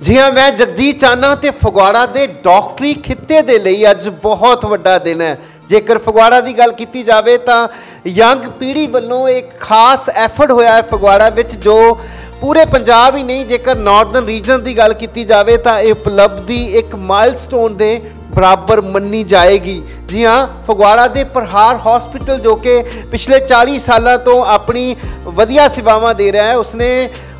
जी हाँ, मैं जगजीत चाहना तो फगवाड़ा के डॉक्टरी खिते के लिए अज बहुत वड्डा दिन है। जेकर फगवाड़ा की गल की जाए तो यंग पीढ़ी वालों एक खास एफर्ट होया है फगवाड़ा विच, जो पूरे पंजाब ही नहीं जेकर नॉर्दर्न रीजन की गल की जाए तो यह उपलब्धि एक माइलस्टोन के बराबर मनी जाएगी। जी हाँ, फगवाड़ा के प्रहार हॉस्पिटल जो कि पिछले 40 सालों तो अपनी वधिया सेवावां दे रहा है, उसने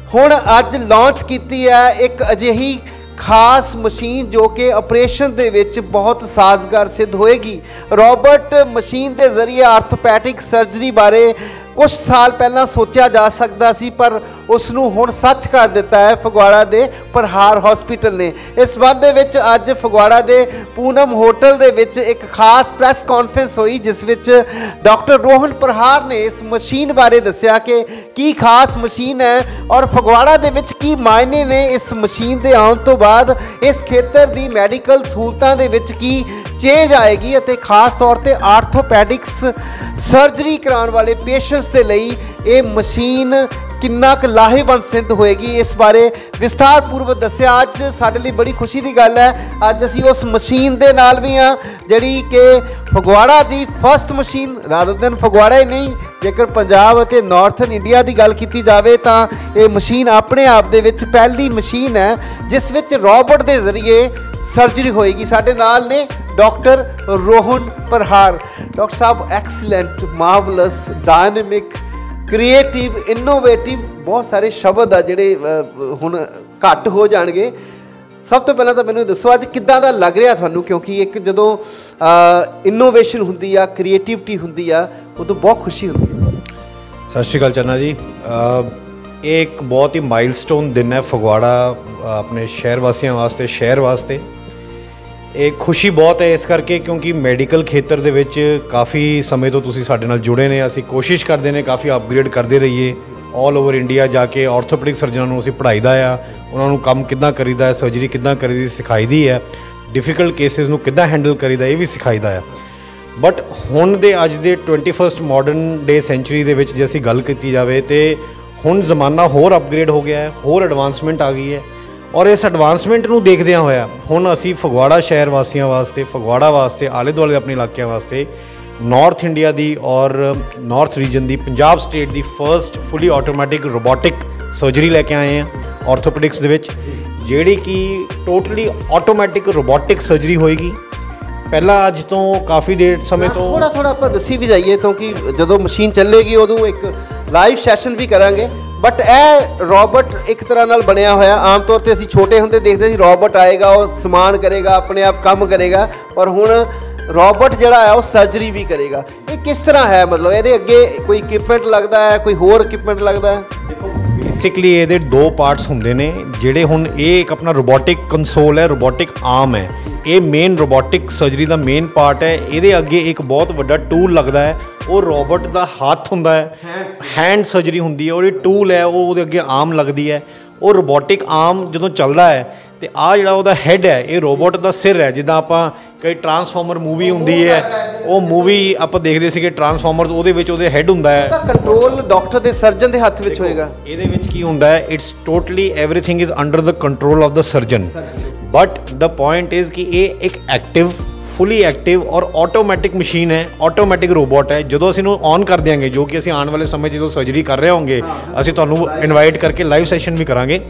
हुण अज लॉन्च की है एक अजिही खास मशीन जो कि ऑपरेशन दे विच बहुत साजगार सिद्ध होएगी। रॉबर्ट मशीन के जरिए आर्थोपैडिक सर्जरी बारे कुछ साल पहला सोचा जा सकता सी, पर उसनूं हुण सच कर दिता है फगवाड़ा दे प्रहार हॉस्पिटल ने। इस संबंध विच अज फगवाड़ा दे पूनम होटल दे विच एक खास प्रैस कॉन्फ्रेंस हुई, जिस विच डॉक्टर रोहन प्रहार ने इस मशीन बारे दस्सिया कि की खास मशीन है और फगवाड़ा दे विच की मायने ने इस मशीन के आउण तो बाद इस खेतर की मैडिकल सहूलतां दे विच की चेंज आएगी और खास तौर पर आर्थोपैडिक्स सर्जरी कराने वाले पेशेंट्स के लिए ये मशीन किन्ना क लाहेवंद सिद्ध होएगी। इस बारे विस्तार पूर्वक दस्सिया। अज साडे लई बड़ी खुशी की गल है, अज असीं उस मशीन दे नाल भी हाँ जिहड़ी कि फगवाड़ा की first machine rather than Phagwara ही नहीं, जेकर पंजाब और नॉर्थन इंडिया की गल की जाए तो ये मशीन अपने आप दे विच पहली मशीन है जिस विच रॉबर्ट के जरिए सर्जरी होएगी। साडे नाल ने डॉक्टर रोहन प्रहार। डॉक्टर साहब excellent, marvellous, dynamic, creative, innovative बहुत सारे शब्द आ जिहड़े हुण घट हो जाणगे। सब तो पहला तो मैनूं दसो अज किद्दां दा लग रहा तुहानूं, क्योंकि एक जदों इनोवेशन हुंदी आ, क्रिएटिविटी हुंदी आ, उदों बहुत खुशी हुंदी है। सत श्री अकाल चन्ना जी। एक बहुत ही माइलस्टोन दिन है फगवाड़ा अपने शहर वासियों वास्ते, शहर वास्ते एक खुशी बहुत है इस करके क्योंकि मैडिकल खेतर दे विच काफ़ी समय तो तुसीं साडे नाल जुड़े ने। असीं कोशिश करते हैं काफ़ी अपग्रेड करते रहिए, ऑल ओवर इंडिया जाके ऑर्थोपैडिक सर्जनां नूं असीं पढ़ाईदा आ, उन्हां नूं काम किद्दां करीदा है, सर्जरी किद्दां करीदी सिखाईदी है, डिफिकल्ट केसिस नूं किद्दां हैंडल करीदा ये भी सिखाईदा है। बट हुण दे अज दे 21 मॉडर्न डे सेंचुरी दे विच जे असीं गल कीती जावे ते हुण जमाना होर अपग्रेड हो गया है, होर एडवांसमेंट आ गई है और इस एडवांसमेंट नूं देखदिआं होया हुण असीं फगवाड़ा शहर वासियों वास्ते, फगवाड़ा वास्ते, आले दुआले अपने इलाकों वास्ते नॉर्थ इंडिया दी और north region the Punjab state the first fully automatic robotic surgery लैके आए हैं ऑर्थोपैडिक्स दे विच, जिहड़ी कि टोटली ऑटोमैटिक रोबोटिक सर्जरी होएगी। पहला अज तो काफ़ी देर समय तो थोड़ा आप दसी भी जाइए क्योंकि जो मशीन चलेगी उदों एक लाइव सैशन भी करांगे। बट ए रोबोट एक तरह नाल बनया होया, आम तौर पर असीं छोटे होंदे देखते सी रोबोट आएगा वो समान करेगा, अपने आप काम करेगा, और हुण रोबोट जिहड़ा है वो सर्जरी भी करेगा। ये किस तरह है, मतलब ये अगे कोई इक्विपमेंट लगता है, कोई होर इक्विपमेंट लगता है? देखो बेसिकली ये दो पार्ट्स होंदे ने जिहड़े हुण ये एक अपना रोबोटिक कंसोल है, रोबोटिक आर्म है, ये मेन रोबोटिक सर्जरी का मेन पार्ट है। ये अगे एक बहुत बड़ा टूल लगता है, वो रोबोट का हाथ होंदा है, हैंड सर्जरी होंदी है, और ये टूल है वो अगे आर्म लगती है। वो रोबोटिक आर्म जो चलता है तो आ जिहड़ा उहदा हैड है ये रोबोट का सिर है। जिद्दां आपां कई ट्रांसफॉर्मर मूवी होंदी है, वो मूवी आप देखते सी ट्रांसफॉर्मर ਉਹਦੇ हैड होंदा है। कंट्रोल डॉक्टर दे सर्जन दे हत्थ विच होएगा। ਇਹਦੇ ਵਿੱਚ ਕੀ ਹੁੰਦਾ है, it's totally everything is under the control of the surgeon. But the point is कि ये एक एक्टिव फुली एक्टिव और ऑटोमैटिक मशीन है, ऑटोमैटिक रोबोट है। जो असीं नूं ऑन कर देंगे, जो कि असीं आने वाले समय जो सर्जरी कर रहे होंगे, असीं तुहानूं इनवाइट करके लाइव सैशन भी करांगे।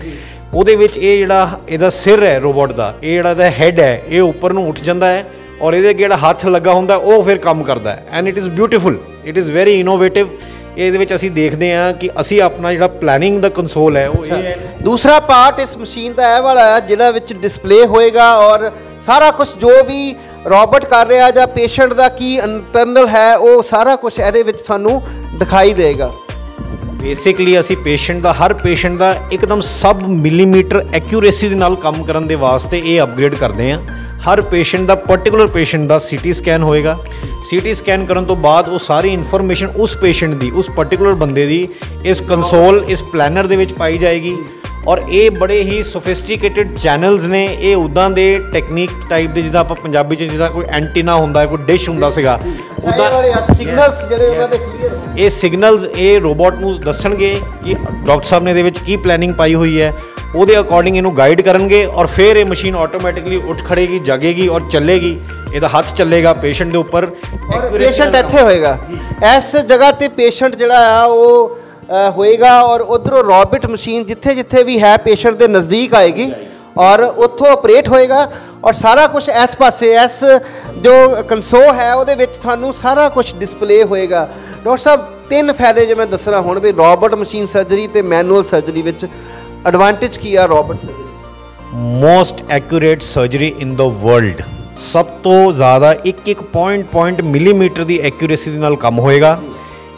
ਉਹਦੇ ਵਿੱਚ ਇਹ ਜਿਹੜਾ ਇਹਦਾ ਸਿਰ ਹੈ रोबोट का, ਇਹ ਜਿਹੜਾ ਇਹਦਾ ਹੈਡ ਹੈ ਇਹ ਉੱਪਰ ਨੂੰ ਉੱਠ ਜਾਂਦਾ ਹੈ और ये ਜਿਹੜਾ हथ लगा ਹੁੰਦਾ ਉਹ फिर काम करता है। And it is beautiful, it is very innovative. ਇਹਦੇ ਵਿੱਚ ਅਸੀਂ देखते हैं कि ਅਸੀਂ अपना ਜਿਹੜਾ प्लैनिंग ਦਾ कंसोल है वो ये है। दूसरा पार्ट इस मशीन का यह वाला है जिहड़ा विच डिस्पले होएगा और सारा कुछ जो भी रोबोट कर रहा या पेशेंट का की इंटरनल है वो सारा कुछ ਇਹਦੇ ਵਿੱਚ ਸਾਨੂੰ दिखाई देगा। बेसिकली असी पेशेंट का हर पेशेंट का एकदम सब मिलीमीटर एक्यूरेसी के नाल काम करने के वास्ते ये अपग्रेड करते हैं। हर पेशेंट का पर्टिकुलर पेशेंट का CT स्कैन होएगा, CT स्कैन करने तो बाद वो सारी इन्फॉर्मेशन उस पेशेंट की, उस पर्टिकुलर बंदे की इस कंसोल, इस प्लैनर दे विच पाई जाएगी। और ये बड़े ही सोफिस्टिकेटेड चैनल्स ने, ये उदा के टैक्नीक टाइप के जिदा आप पंजाबी जिदा कोई एंटीना होंदा, कोई डिश होंदा सीगा, ये सिग्नल्स ये रोबोट नूं दसणगे कि डॉक्टर साहब ने इहदे विच की प्लैनिंग पाई हुई है। ਉਹਦੇ ਅਕੋਰਡਿੰਗ ਇਹਨੂੰ ਗਾਈਡ ਕਰਨਗੇ ਔਰ ਫਿਰ ਇਹ ਮਸ਼ੀਨ ਆਟੋਮੈਟਿਕਲੀ ਉੱਠ ਖੜੇਗੀ, ਜਾਗੇਗੀ ਔਰ ਚੱਲੇਗੀ। ਇਹਦਾ ਹੱਥ ਚੱਲੇਗਾ ਪੇਸ਼ੈਂਟ ਦੇ ਉੱਪਰ। ਪੇਸ਼ੈਂਟ ਇੱਥੇ ਹੋਏਗਾ, ਇਸ ਜਗ੍ਹਾ ਤੇ ਪੇਸ਼ੈਂਟ ਜਿਹੜਾ ਆ ਉਹ ਹੋਏਗਾ ਔਰ ਉਧਰੋਂ ਰੋਬੋਟ ਮਸ਼ੀਨ ਜਿੱਥੇ ਜਿੱਥੇ ਵੀ ਹੈ ਪੇਸ਼ੈਂਟ ਦੇ ਨਜ਼ਦੀਕ ਆਏਗੀ ਔਰ ਉੱਥੋਂ ਆਪਰੇਟ ਹੋਏਗਾ ਔਰ ਸਾਰਾ ਕੁਝ ਇਸ ਪਾਸੇ ਇਸ ਜੋ ਕੰਸੋਲ ਹੈ ਉਹਦੇ ਵਿੱਚ ਤੁਹਾਨੂੰ ਸਾਰਾ ਕੁਝ ਡਿਸਪਲੇ ਹੋਏਗਾ। ਡਾਕਟਰ ਸਾਹਿਬ 3 ਫਾਇਦੇ ਜੇ ਮੈਂ ਦੱਸਣਾ ਹੁਣ ਵੀ ਰੋਬੋਟ ਮਸ਼ੀਨ ਸਰਜਰੀ ਤੇ ਮੈਨੂਅਲ ਸਰਜਰੀ ਵਿੱਚ ਐਡਵਾਂਟੇਜ ਕੀ ਆ robot surgery? Most accurate surgery in the world. ਸਭ ਤੋਂ ਜ਼ਿਆਦਾ ਇੱਕ ਪੁਆਇੰਟ ਮਿਲੀਮੀਟਰ ਦੀ ਐਕੂਰੇਸੀ ਦੇ ਨਾਲ ਕੰਮ ਹੋਏਗਾ।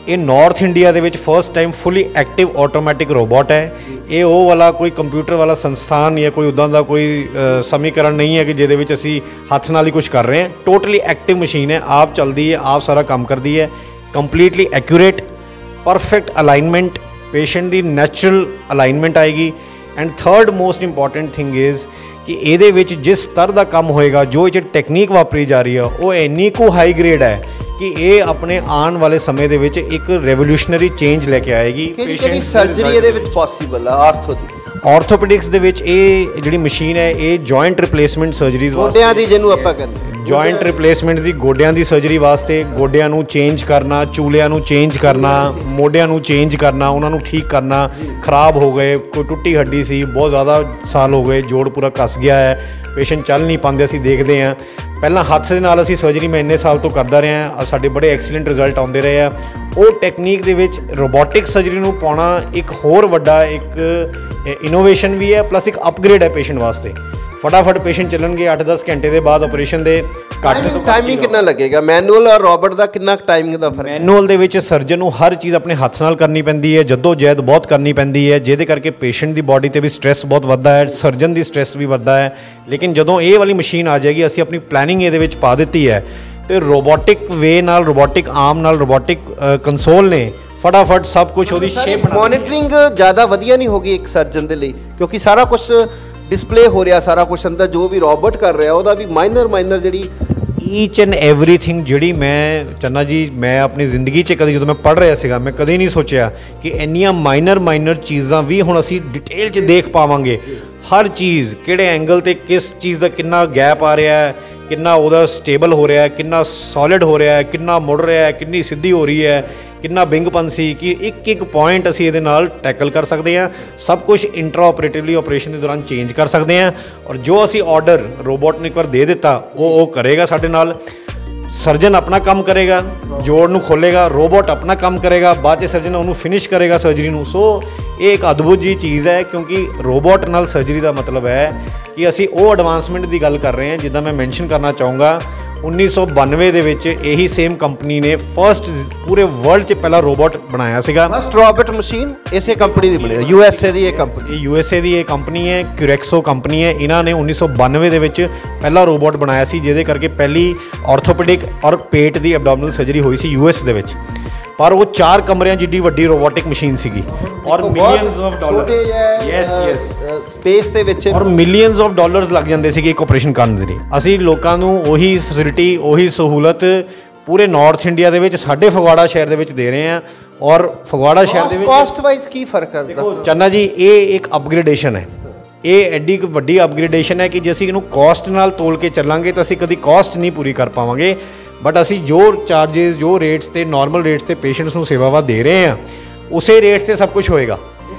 ਇਹ ਨਾਰਥ ਇੰਡੀਆ ਦੇ ਵਿੱਚ ਫਸਟ ਟਾਈਮ ਫੁੱਲੀ ਐਕਟਿਵ ਆਟੋਮੈਟਿਕ ਰੋਬੋਟ ਹੈ। ਇਹ ਉਹ ਵਾਲਾ ਕੋਈ ਕੰਪਿਊਟਰ ਵਾਲਾ ਸੰਸਥਾਨ ਜਾਂ ਕੋਈ ਉੱਦਾਂ ਦਾ ਕੋਈ ਸਮੀਕਰਨ ਨਹੀਂ ਹੈ ਕਿ ਜਿਹਦੇ ਵਿੱਚ ਅਸੀਂ ਹੱਥ ਨਾਲ ਹੀ ਕੁਝ ਕਰ ਰਹੇ ਹਾਂ। ਟੋਟਲੀ ਐਕਟਿਵ ਮਸ਼ੀਨ ਹੈ, ਆਪ ਚੱਲਦੀ ਹੈ, ਆਪ ਸਾਰਾ ਕੰਮ ਕਰਦੀ ਹੈ। Completely accurate, perfect alignment, patient ਦੀ ਨੈਚੁਰਲ ਅਲਾਈਨਮੈਂਟ ਆਏਗੀ। And third most important thing is ਕਿ ਇਹਦੇ ਵਿੱਚ ਜਿਸ ਤਰ੍ਹਾਂ ਦਾ ਕੰਮ ਹੋਏਗਾ, ਜੋ ਇਹ 'ਚ ਟੈਕਨੀਕ ਵਾਪਰੀ ਜਾ ਰਹੀ ਆ ਉਹ ਇੰਨੀ ਕੁ ਹਾਈ ਗ੍ਰੇਡ ਹੈ ਕਿ ਇਹ ਆਪਣੇ ਆਉਣ ਵਾਲੇ ਸਮੇਂ ਦੇ ਵਿੱਚ ਇੱਕ ਰੈਵੋਲੂਸ਼ਨਰੀ ਚੇਂਜ ਲੈ ਕੇ ਆਏਗੀ। ਕਿਹੜੀ ਸਰਜਰੀ ਇਹਦੇ ਵਿੱਚ ਪੋਸੀਬਲ ਆ ਆਰਥੋ ਦੀ? ਆਰਥੋਪੈਡਿਕਸ ਦੇ ਵਿੱਚ ਇਹ ਜਿਹੜੀ ਮਸ਼ੀਨ ਹੈ ਇਹ ਜੁਆਇੰਟ ਰਿਪਲੇਸਮੈਂਟ ਸਰਜਰੀਜ਼ ਵਾਸਤੇ, ਗੋਡਿਆਂ ਦੀ ਜਿਹਨੂੰ ਆਪਾਂ ਕਹਿੰਦੇ ਜੁਆਇੰਟ ਰਿਪਲੇਸਮੈਂਟ ਦੀ, ਗੋਡਿਆਂ ਦੀ ਸਰਜਰੀ ਵਾਸਤੇ, ਗੋਡਿਆਂ ਨੂੰ ਚੇਂਜ ਕਰਨਾ, ਚੂਲਿਆਂ ਨੂੰ ਚੇਂਜ ਕਰਨਾ, ਮੋਢਿਆਂ ਨੂੰ ਚੇਂਜ ਕਰਨਾ, ਉਹਨਾਂ ਨੂੰ ਠੀਕ ਕਰਨਾ, ਖਰਾਬ ਹੋ ਗਏ, ਕੋਈ ਟੁੱਟੀ ਹੱਡੀ ਸੀ, ਬਹੁਤ ਜ਼ਿਆਦਾ ਸਾਲ ਹੋ ਗਏ, ਜੋੜ ਪੂਰਾ ਕੱਸ ਗਿਆ ਹੈ, ਪੇਸ਼ੈਂਟ ਚੱਲ ਨਹੀਂ ਪਾਉਂਦੇ, ਅਸੀਂ ਦੇਖਦੇ ਹਾਂ। ਪਹਿਲਾਂ ਹੱਥ ਦੇ ਨਾਲ ਅਸੀਂ ਸਰਜਰੀ ਮੈਂ ਇੰਨੇ ਸਾਲ ਤੋਂ ਕਰਦਾ ਰਿਹਾ, ਸਾਡੇ ਬੜੇ ਐਕਸੀਲੈਂਟ ਰਿਜ਼ਲਟ ਆਉਂਦੇ ਰਹੇ ਆ। ਉਹ ਟੈਕਨੀਕ ਦੇ ਵਿੱਚ ਰੋਬੋਟਿਕ ਸਰਜਰੀ ਨੂੰ ਪਾਉਣਾ ਇੱਕ ਹੋਰ ਵੱਡਾ ਇੱਕ ਇਨੋਵੇਸ਼ਨ ਵੀ ਹੈ, ਪਲੱਸ ਇੱਕ ਅਪਗ੍ਰੇਡ ਹੈ ਪੇਸ਼ੈਂਟ ਵਾਸਤੇ। ਫਟਾਫਟ ਪੇਸ਼ੈਂਟ ਚੱਲਣਗੇ 8-10 ਘੰਟੇ ਦੇ ਬਾਅਦ ਆਪਰੇਸ਼ਨ ਦੇ। ਟਾਈਮਿੰਗ ਕਿੰਨਾ ਲੱਗੇਗਾ ਮੈਨੂਅਲ ਔਰ ਰੋਬੋਟ ਦਾ? ਕਿੰਨਾ ਟਾਈਮਿੰਗ ਦਾ ਫਰਕ? ਮੈਨੂਅਲ ਦੇ ਵਿੱਚ ਸਰਜਨ ਨੂੰ ਹਰ ਚੀਜ਼ ਆਪਣੇ ਹੱਥ ਨਾਲ ਕਰਨੀ ਪੈਂਦੀ ਹੈ, ਜਹਿਦ ਬਹੁਤ ਕਰਨੀ ਪੈਂਦੀ ਹੈ, ਜਿਹਦੇ ਕਰਕੇ ਪੇਸ਼ੈਂਟ ਦੀ ਬਾਡੀ ਤੇ ਵੀ ਸਟ੍ਰੈਸ ਬਹੁਤ ਵੱਧਦਾ ਹੈ, ਸਰਜਨ ਦੀ ਸਟ੍ਰੈਸ ਵੀ ਵੱਧਦਾ ਹੈ। ਲੇਕਿਨ ਜਦੋਂ ਇਹ ਵਾਲੀ ਮਸ਼ੀਨ ਆ ਜਾਏਗੀ, ਅਸੀਂ ਆਪਣੀ ਪਲੈਨਿੰਗ ਇਹਦੇ ਵਿੱਚ ਪਾ ਦਿੱਤੀ ਹੈ ਤੇ ਰੋਬੋਟਿਕ ਵੇ ਨਾਲ, ਰੋਬੋਟਿਕ ਆਰਮ ਨਾਲ, ਰੋਬੋਟਿਕ ਕੰਸੋਲ ਨੇ ਫਟਾਫਟ ਸਭ ਕੁਝ ਉਹਦੀ ਸ਼ੇਪ। ਮੋਨੀਟਰਿੰਗ ਜ਼ਿਆਦਾ ਵਧੀਆ ਨਹੀਂ ਹੋਗੀ ਇੱਕ ਸਰਜਨ ਦੇ ਲਈ, ਕਿਉਂਕਿ ਸਾਰਾ ਕੁਝ ਡਿਸਪਲੇ ਹੋ ਰਿਹਾ, ਸਾਰਾ ਕੁਝ ਅੰਦਰ ਜੋ ਵੀ ਰੋਬੋਟ ਕਰ ਰਿਹਾ ਉਹਦਾ ਵੀ ਮਾਈਨਰ ਜਿਹੜੀ ਈਚ ਐਂਡ ਐਵਰੀਥਿੰਗ ਜਿਹੜੀ ਮੈਂ ਚੰਨਾ ਜੀ ਮੈਂ ਆਪਣੀ ਜ਼ਿੰਦਗੀ 'ਚ ਕਦੇ ਜਦੋਂ ਮੈਂ ਪੜ੍ਹ ਰਿਹਾ ਸੀਗਾ ਮੈਂ ਕਦੇ ਨਹੀਂ ਸੋਚਿਆ ਕਿ ਇੰਨੀਆਂ ਮਾਈਨਰ ਚੀਜ਼ਾਂ ਵੀ ਹੁਣ ਅਸੀਂ ਡਿਟੇਲ 'ਚ ਦੇਖ ਪਾਵਾਂਗੇ। ਹਰ ਚੀਜ਼ ਕਿਹੜੇ ਐਂਗਲ ਤੇ ਕਿਸ ਚੀਜ਼ ਦਾ ਕਿੰਨਾ ਗੈਪ ਆ ਰਿਹਾ ਹੈ, ਕਿੰਨਾ ਉਹਦਾ ਸਟੇਬਲ ਹੋ ਰਿਹਾ ਹੈ, ਕਿੰਨਾ ਸੋਲਿਡ ਹੋ ਰਿਹਾ ਹੈ, ਕਿੰਨਾ ਮੁੜ ਰਿਹਾ ਹੈ, ਕਿੰਨੀ ਸਿੱਧੀ ਹੋ ਰਹੀ ਹੈ, ਕਿੰਨਾ ਵਿੰਗਪਨ ਸੀ, ਕਿ ਇੱਕ ਪੁਆਇੰਟ ਅਸੀਂ ਇਹਦੇ ਨਾਲ ਟੈਕਲ ਕਰ ਸਕਦੇ ਹਾਂ। ਸਭ ਕੁਝ ਇੰਟਰਾ ਆਪਰੇਟਿਵਲੀ ਆਪਰੇਸ਼ਨ ਦੇ ਦੌਰਾਨ ਚੇਂਜ ਕਰ ਸਕਦੇ ਹਾਂ ਔਰ ਜੋ ਅਸੀਂ ਆਰਡਰ ਰੋਬੋਟ ਨੂੰ ਇੱਕ ਵਾਰ ਦੇ ਦਿੱਤਾ ਉਹ ਕਰੇਗਾ ਸਾਡੇ ਨਾਲ। ਸਰਜਨ ਆਪਣਾ ਕੰਮ ਕਰੇਗਾ, ਜੋੜ ਨੂੰ ਖੋਲੇਗਾ, ਰੋਬੋਟ ਆਪਣਾ ਕੰਮ ਕਰੇਗਾ, ਬਾਅਦ 'ਚ ਸਰਜਨ ਉਹਨੂੰ ਫਿਨਿਸ਼ ਕਰੇਗਾ ਸਰਜਰੀ ਨੂੰ। ਸੋ ਇਹ ਇੱਕ ਅਦਭੁਤ ਜੀ ਚੀਜ਼ ਹੈ, ਕਿਉਂਕਿ ਰੋਬੋਟ ਨਾਲ ਸਰਜਰੀ ਦਾ ਮਤਲਬ ਹੈ ਕਿ ਅਸੀਂ ਉਹ ਐਡਵਾਂਸਮੈਂਟ ਦੀ ਗੱਲ ਕਰ ਰਹੇ ਹਾਂ। ਜਿੱਦਾਂ ਮੈਂ ਮੈਂਸ਼ਨ ਕਰਨਾ ਚਾਹੂੰਗਾ 1992 ਦੇ ਵਿੱਚ ਇਹੀ ਸੇਮ ਕੰਪਨੀ ਨੇ ਫਸਟ ਪੂਰੇ ਵਰਲਡ 'ਚ ਪਹਿਲਾ ਰੋਬੋਟ ਬਣਾਇਆ ਸੀਗਾ। ਫਸਟ ਰੋਬੋਟ ਮਸ਼ੀਨ ਇਸੇ ਕੰਪਨੀ ਦੀ ਬਣੀ, USA ਦੀ ਇਹ ਕੰਪਨੀ। USA ਦੀ ਇਹ ਕੰਪਨੀ ਹੈ, ਕਿਊਰੈਕਸੋ ਕੰਪਨੀ ਹੈ। ਇਹਨਾਂ ਨੇ 1992 ਦੇ ਵਿੱਚ ਪਹਿਲਾ ਰੋਬੋਟ ਬਣਾਇਆ ਸੀ, ਜਿਹਦੇ ਕਰਕੇ ਪਹਿਲੀ ਆਰਥੋਪੈਡਿਕ ਔਰ ਪੇਟ ਦੀ ਐਬਡੋਮੀਨਲ ਸਰਜਰੀ ਹੋਈ ਸੀ US ਦੇ ਵਿੱਚ। ਪਰ ਉਹ 4 ਕਮਰਿਆਂ ਜਿੱਡੀ ਵੱਡੀ ਰੋਬੋਟਿਕ ਮਸ਼ੀਨ ਸੀਗੀ ਔਰ millions of dollar, yes space ਦੇ ਵਿੱਚ, ਔਰ ਮਿਲੀਅਨਸ ਆਫ ਡਾਲਰਸ ਲੱਗ ਜਾਂਦੇ ਸੀਗੇ ਇੱਕ ਆਪਰੇਸ਼ਨ ਕਰਨ ਦੇ ਲਈ। ਅਸੀਂ ਲੋਕਾਂ ਨੂੰ ਉਹੀ ਫੈਸਿਲਿਟੀ, ਉਹੀ ਸਹੂਲਤ ਪੂਰੇ ਨਾਰਥ ਇੰਡੀਆ ਦੇ ਵਿੱਚ ਸਾਡੇ ਫਗਵਾੜਾ ਸ਼ਹਿਰ ਦੇ ਵਿੱਚ ਦੇ ਰਹੇ ਹਾਂ। ਔਰ ਫਗਵਾੜਾ ਸ਼ਹਿਰ ਦੇ ਵਿੱਚ ਕਾਸਟ ਵਾਈਜ਼ ਕੀ ਫਰਕ ਹੈ? ਦੇਖੋ ਚੰਨਾ ਜੀ, ਇਹ ਇੱਕ ਅਪਗ੍ਰੇਡੇਸ਼ਨ ਹੈ। ਇਹ ਐਡੀ ਵੱਡੀ ਅਪਗ੍ਰੇਡੇਸ਼ਨ ਹੈ ਕਿ ਜੇ ਅਸੀਂ ਇਹਨੂੰ ਕਾਸਟ ਨਾਲ ਤੋਲ ਕੇ ਚੱਲਾਂਗੇ ਤਾਂ ਅਸੀਂ ਕਦੀ ਕਾਸਟ ਨਹੀਂ ਪੂਰੀ ਕਰ ਪਾਵਾਂਗੇ। ਬਟ ਅਸੀਂ ਜੋ ਚਾਰजेस, ਜੋ ਰੇਟਸ ਤੇ ਨਾਰਮਲ ਰੇਟਸ ਤੇ ਪੇਸ਼ੈਂਟਸ ਨੂੰ ਸੇਵਾਵਾਂ ਦੇ ਰਹੇ ਹਾਂ, ਉਸੇ ਰੇਟਸ ਤੇ ਸਭ ਕੁਝ ਹੋਏਗਾ।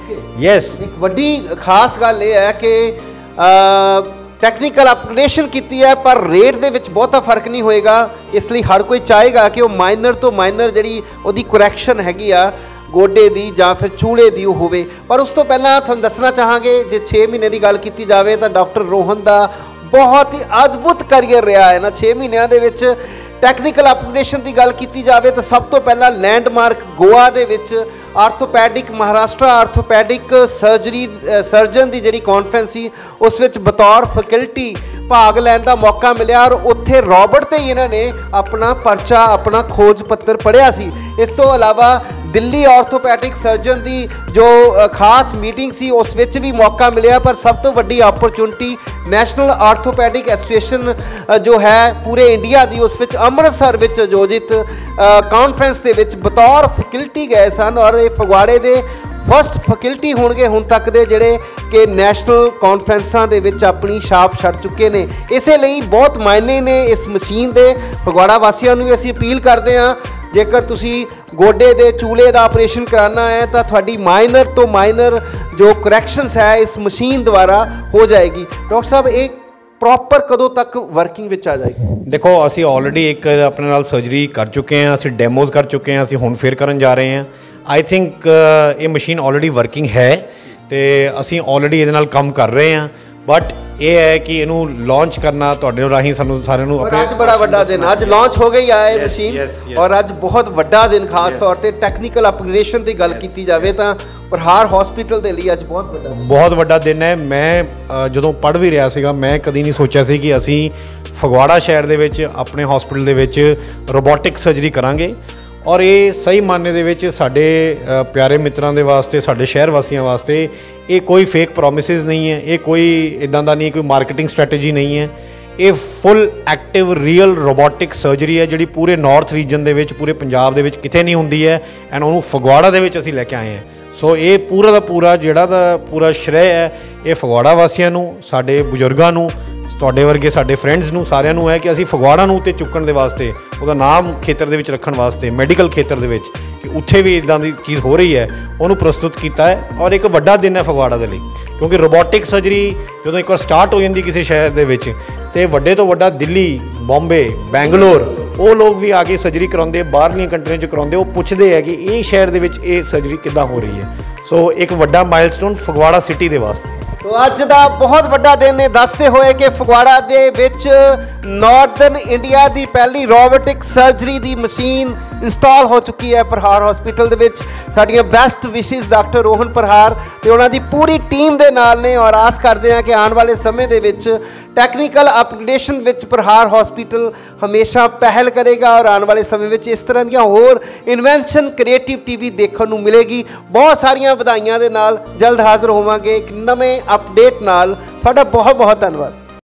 ਯੈਸ, ਇੱਕ ਵੱਡੀ ਖਾਸ ਗੱਲ ਇਹ ਹੈ ਕਿ ਟੈਕਨੀਕਲ ਅਪਗ੍ਰੇਡੇਸ਼ਨ ਕੀਤੀ ਹੈ ਪਰ ਰੇਟ ਦੇ ਵਿੱਚ ਬਹੁਤਾ ਫਰਕ ਨਹੀਂ ਹੋਏਗਾ। ਇਸ ਲਈ ਹਰ ਕੋਈ ਚਾਹੇਗਾ ਕਿ ਉਹ ਮਾਈਨਰ ਤੋਂ ਮਾਈਨਰ ਜਿਹੜੀ ਉਹਦੀ ਕਰੈਕਸ਼ਨ ਹੈਗੀ ਆ ਗੋਡੇ ਦੀ ਜਾਂ ਫਿਰ ਚੂਲੇ ਦੀ ਉਹ ਹੋਵੇ। ਪਰ ਉਸ ਤੋਂ ਪਹਿਲਾਂ ਤੁਹਾਨੂੰ ਦੱਸਣਾ ਚਾਹਾਂਗੇ, ਜੇ 6 ਮਹੀਨੇ ਦੀ ਗੱਲ ਕੀਤੀ ਜਾਵੇ ਤਾਂ ਡਾਕਟਰ ਰੋਹਨ ਦਾ ਬਹੁਤ ਹੀ ਅਦਭੁਤ ਕਰੀਅਰ ਰਿਹਾ ਹੈ ਨਾ 6 ਮਹੀਨਿਆਂ ਦੇ ਵਿੱਚ। ਟੈਕਨੀਕਲ ਅਪਗ੍ਰੇਡੇਸ਼ਨ ਦੀ ਗੱਲ ਕੀਤੀ ਜਾਵੇ ਤਾਂ ਸਭ ਤੋਂ ਪਹਿਲਾਂ ਲੈਂਡਮਾਰਕ ਗੋਆ ਦੇ ਵਿੱਚ ਆਰਥੋਪੈਡਿਕ, ਮਹਾਰਾਸ਼ਟਰਾ ਆਰਥੋਪੈਡਿਕ ਸਰਜਨ ਦੀ ਜਿਹੜੀ ਕਾਨਫਰੰਸ ਸੀ ਉਸ ਵਿੱਚ ਬਤੌਰ ਫੈਕਲਟੀ ਭਾਗ ਲੈਣ ਦਾ ਮੌਕਾ ਮਿਲਿਆ ਔਰ ਉੱਥੇ ਰੋਬੋਟ ਤੇ ਹੀ ਇਹਨਾਂ ਨੇ ਆਪਣਾ ਪਰਚਾ, ਆਪਣਾ ਖੋਜ ਪੱਤਰ ਪੜ੍ਹਿਆ ਸੀ। ਇਸ ਤੋਂ ਇਲਾਵਾ ਦਿੱਲੀ ਆਰਥੋਪੈਡਿਕ ਸਰਜਨ ਦੀ ਜੋ ਖਾਸ ਮੀਟਿੰਗ ਸੀ ਉਸ ਵਿੱਚ ਵੀ ਮੌਕਾ ਮਿਲਿਆ। ਪਰ ਸਭ ਤੋਂ ਵੱਡੀ ਓਪਰਚੁਨਿਟੀ ਨੈਸ਼ਨਲ ਆਰਥੋਪੈਡਿਕ ਐਸੋਸੀਏਸ਼ਨ ਜੋ ਹੈ ਪੂਰੇ ਇੰਡੀਆ ਦੀ, ਉਸ ਵਿੱਚ ਅੰਮ੍ਰਿਤਸਰ ਵਿੱਚ ਆਯੋਜਿਤ ਕਾਨਫਰੰਸ ਦੇ ਵਿੱਚ ਬਤੌਰ ਫੈਕਲਟੀ ਗਏ ਸਨ ਔਰ ਇਹ ਫਗਵਾੜੇ ਦੇ ਫਸਟ ਫੈਕਲਟੀ ਹੋਣਗੇ ਹੁਣ ਤੱਕ ਦੇ ਜਿਹੜੇ ਕਿ ਨੈਸ਼ਨਲ ਕਾਨਫਰੰਸਾਂ ਦੇ ਵਿੱਚ ਆਪਣੀ ਛਾਪ ਛੱਡ ਚੁੱਕੇ ਨੇ। ਇਸੇ ਲਈ ਬਹੁਤ ਮਾਇਨੇ ਨੇ ਇਸ ਮਸ਼ੀਨ ਦੇ। ਫਗਵਾੜਾ ਵਾਸੀਆਂ ਨੂੰ ਵੀ ਅਸੀਂ ਅਪੀਲ ਕਰਦੇ ਹਾਂ, ਜੇਕਰ ਤੁਸੀਂ ਗੋਡੇ ਦੇ ਚੂਲੇ ਦਾ ਆਪਰੇਸ਼ਨ ਕਰਾਉਣਾ ਹੈ ਤਾਂ ਤੁਹਾਡੀ ਮਾਈਨਰ ਤੋਂ ਮਾਈਨਰ ਜੋ ਕਰੈਕਸ਼ਨਸ ਹੈ ਇਸ ਮਸ਼ੀਨ ਦੁਆਰਾ ਹੋ ਜਾਏਗੀ। ਡਾਕਟਰ ਸਾਹਿਬ, ਇਹ ਪ੍ਰੋਪਰ ਕਦੋਂ ਤੱਕ ਵਰਕਿੰਗ ਵਿੱਚ ਆ ਜਾਏਗੀ? ਦੇਖੋ, ਅਸੀਂ ਆਲਰੇਡੀ ਇੱਕ ਆਪਣੇ ਨਾਲ ਸਰਜਰੀ ਕਰ ਚੁੱਕੇ ਹਾਂ, ਅਸੀਂ ਡੈਮੋਜ਼ ਕਰ ਚੁੱਕੇ ਹਾਂ, ਅਸੀਂ ਹੁਣ ਫਿਰ ਕਰਨ ਜਾ ਰਹੇ ਹਾਂ। ਆਈ ਥਿੰਕ ਇਹ ਮਸ਼ੀਨ ਆਲਰੇਡੀ ਵਰਕਿੰਗ ਹੈ ਤੇ ਅਸੀਂ ਆਲਰੇਡੀ ਇਹਦੇ ਨਾਲ ਕੰਮ ਕਰ ਰਹੇ ਹਾਂ। ਬਟ ਇਹ ਹੈ ਕਿ ਇਹਨੂੰ ਲਾਂਚ ਕਰਨਾ ਤੁਹਾਡੇ ਰਾਹੀਂ ਸਾਨੂੰ ਸਾਰਿਆਂ ਨੂੰ ਆਪਣੇ ਅੱਜ ਬੜਾ ਵੱਡਾ ਦਿਨ, ਅੱਜ ਲਾਂਚ ਹੋ ਗਈ ਹੈ ਇਹ ਮਸ਼ੀਨ ਔਰ ਅੱਜ ਬਹੁਤ ਵੱਡਾ ਦਿਨ, ਖਾਸ ਤੌਰ ਤੇ ਟੈਕਨੀਕਲ ਅਪਗ੍ਰੇਡੇਸ਼ਨ ਦੀ ਗੱਲ ਕੀਤੀ ਜਾਵੇ ਤਾਂ ਪ੍ਰਹਾਰ ਹਸਪੀਟਲ ਦੇ ਲਈ ਅੱਜ ਬਹੁਤ ਵੱਡਾ ਦਿਨ ਹੈ। ਮੈਂ ਜਦੋਂ ਪੜ੍ਹ ਵੀ ਰਿਹਾ ਸੀਗਾ, ਮੈਂ ਕਦੀ ਨਹੀਂ ਸੋਚਿਆ ਸੀ ਕਿ ਅਸੀਂ ਫਗਵਾੜਾ ਸ਼ਹਿਰ ਦੇ ਵਿੱਚ ਆਪਣੇ ਹਸਪੀਟਲ ਦੇ ਵਿੱਚ ਰੋਬੋਟਿਕ ਸਰਜਰੀ ਕਰਾਂਗੇ ਔਰ ਇਹ ਸਹੀ ਮਾਇਨੇ ਦੇ ਵਿੱਚ ਸਾਡੇ ਪਿਆਰੇ ਮਿੱਤਰਾਂ ਦੇ ਵਾਸਤੇ, ਸਾਡੇ ਸ਼ਹਿਰ ਵਾਸੀਆਂ ਵਾਸਤੇ ਇਹ ਕੋਈ ਫੇਕ ਪ੍ਰੋਮਿਸਿਸ ਨਹੀਂ ਹੈ, ਇਹ ਕੋਈ ਇੱਦਾਂ ਦਾ ਨਹੀਂ, ਕੋਈ ਮਾਰਕੀਟਿੰਗ ਸਟ੍ਰੈਟਜੀ ਨਹੀਂ ਹੈ। ਇਹ ਫੁੱਲ ਐਕਟਿਵ ਰੀਅਲ ਰੋਬੋਟਿਕ ਸਰਜਰੀ ਹੈ ਜਿਹੜੀ ਪੂਰੇ ਨਾਰਥ ਰੀਜਨ ਦੇ ਵਿੱਚ, ਪੂਰੇ ਪੰਜਾਬ ਦੇ ਵਿੱਚ ਕਿਤੇ ਨਹੀਂ ਹੁੰਦੀ ਹੈ ਐਂਡ ਉਹਨੂੰ ਫਗਵਾੜਾ ਦੇ ਵਿੱਚ ਅਸੀਂ ਲੈ ਕੇ ਆਏ ਹਾਂ। ਸੋ ਇਹ ਪੂਰਾ ਦਾ ਪੂਰਾ ਜਿਹੜਾ ਦਾ ਪੂਰਾ ਸ਼੍ਰੇਅ ਹੈ ਇਹ ਫਗਵਾੜਾ ਵਾਸੀਆਂ ਨੂੰ, ਸਾਡੇ ਬਜ਼ੁਰਗਾਂ ਨੂੰ, ਤੁਹਾਡੇ ਵਰਗੇ ਸਾਡੇ ਫਰੈਂਡਸ ਨੂੰ, ਸਾਰਿਆਂ ਨੂੰ ਹੈ ਕਿ ਅਸੀਂ ਫਗਵਾੜਾ ਨੂੰ ਉੱਤੇ ਚੁੱਕਣ ਦੇ ਵਾਸਤੇ, ਉਹਦਾ ਨਾਮ ਖੇਤਰ ਦੇ ਵਿੱਚ ਰੱਖਣ ਵਾਸਤੇ, ਮੈਡੀਕਲ ਖੇਤਰ ਦੇ ਵਿੱਚ ਕਿ ਉੱਥੇ ਵੀ ਇੱਦਾਂ ਦੀ ਚੀਜ਼ ਹੋ ਰਹੀ ਹੈ, ਉਹਨੂੰ ਪ੍ਰਸਤੁਤ ਕੀਤਾ ਹੈ। ਔਰ ਇੱਕ ਵੱਡਾ ਦਿਨ ਹੈ ਫਗਵਾੜਾ ਦੇ ਲਈ, ਕਿਉਂਕਿ ਰੋਬੋਟਿਕ ਸਰਜਰੀ ਜਦੋਂ ਇੱਕ ਵਾਰ ਸਟਾਰਟ ਹੋ ਜਾਂਦੀ ਕਿਸੇ ਸ਼ਹਿਰ ਦੇ ਵਿੱਚ ਤੇ ਵੱਡੇ ਤੋਂ ਵੱਡਾ ਦਿੱਲੀ, ਬੰਬੇ, ਬੈਂਗਲੌਰ ਉਹ ਲੋਕ ਵੀ ਆ ਕੇ ਸਰਜਰੀ ਕਰਾਉਂਦੇ, ਬਾਹਰਲੀਆਂ ਕੰਟਰੀਆਂ 'ਚ ਕਰਾਉਂਦੇ, ਉਹ ਪੁੱਛਦੇ ਹੈ ਕਿ ਇਹ ਸ਼ਹਿਰ ਦੇ ਵਿੱਚ ਇਹ ਸਰਜਰੀ ਕਿੱਦਾਂ ਹੋ ਰਹੀ ਹੈ। ਸੋ ਇੱਕ ਵੱਡਾ ਮਾਈਲਸਟੋਨ ਫਗਵਾੜਾ ਸਿਟੀ ਦੇ ਵਾਸਤੇ। ਤੋ ਅੱਜ ਦਾ ਬਹੁਤ ਵੱਡਾ ਦਿਨ ਨੇ ਦੱਸਦੇ ਹੋਏ ਕਿ ਫਗਵਾੜਾ ਦੇ ਵਿੱਚ ਨਾਰਥਰਨ ਇੰਡੀਆ ਦੀ ਪਹਿਲੀ ਰੋਬੋਟਿਕ ਸਰਜਰੀ ਦੀ ਮਸ਼ੀਨ ਇੰਸਟਾਲ ਹੋ ਚੁੱਕੀ ਹੈ ਪ੍ਰਹਾਰ ਹਸਪੀਟਲ ਦੇ ਵਿੱਚ। ਸਾਡੀਆਂ ਬੈਸਟ ਵਿਸ਼ੇਸ ਡਾਕਟਰ ਰੋਹਨ ਪ੍ਰਹਾਰ ਤੇ ਉਹਨਾਂ ਦੀ ਪੂਰੀ ਟੀਮ ਦੇ ਨਾਲ ਨੇ ਔਰ ਆਸ ਕਰਦੇ ਹਾਂ ਕਿ ਆਉਣ ਵਾਲੇ ਸਮੇਂ ਦੇ ਵਿੱਚ ਟੈਕਨੀਕਲ ਅਪਗ੍ਰੇਡੇਸ਼ਨ ਵਿੱਚ ਪ੍ਰਹਾਰ ਹਸਪੀਟਲ ਹਮੇਸ਼ਾ ਪਹਿਲ ਕਰੇਗਾ ਔਰ ਆਉਣ ਵਾਲੇ ਸਮੇਂ ਵਿੱਚ ਇਸ ਤਰ੍ਹਾਂ ਦੀਆਂ ਹੋਰ ਇਨਵੈਂਸ਼ਨ, ਕ੍ਰੀਏਟਿਵਿਟੀ ਵੀ ਦੇਖਣ ਨੂੰ ਮਿਲੇਗੀ। ਬਹੁਤ ਸਾਰੀਆਂ ਵਧਾਈਆਂ ਦੇ ਨਾਲ ਜਲਦ ਹਾਜ਼ਰ ਹੋਵਾਂਗੇ ਇੱਕ ਨਵੇਂ ਅਪਡੇਟ ਨਾਲ। ਤੁਹਾਡਾ ਬਹੁਤ ਬਹੁਤ ਧੰਨਵਾਦ।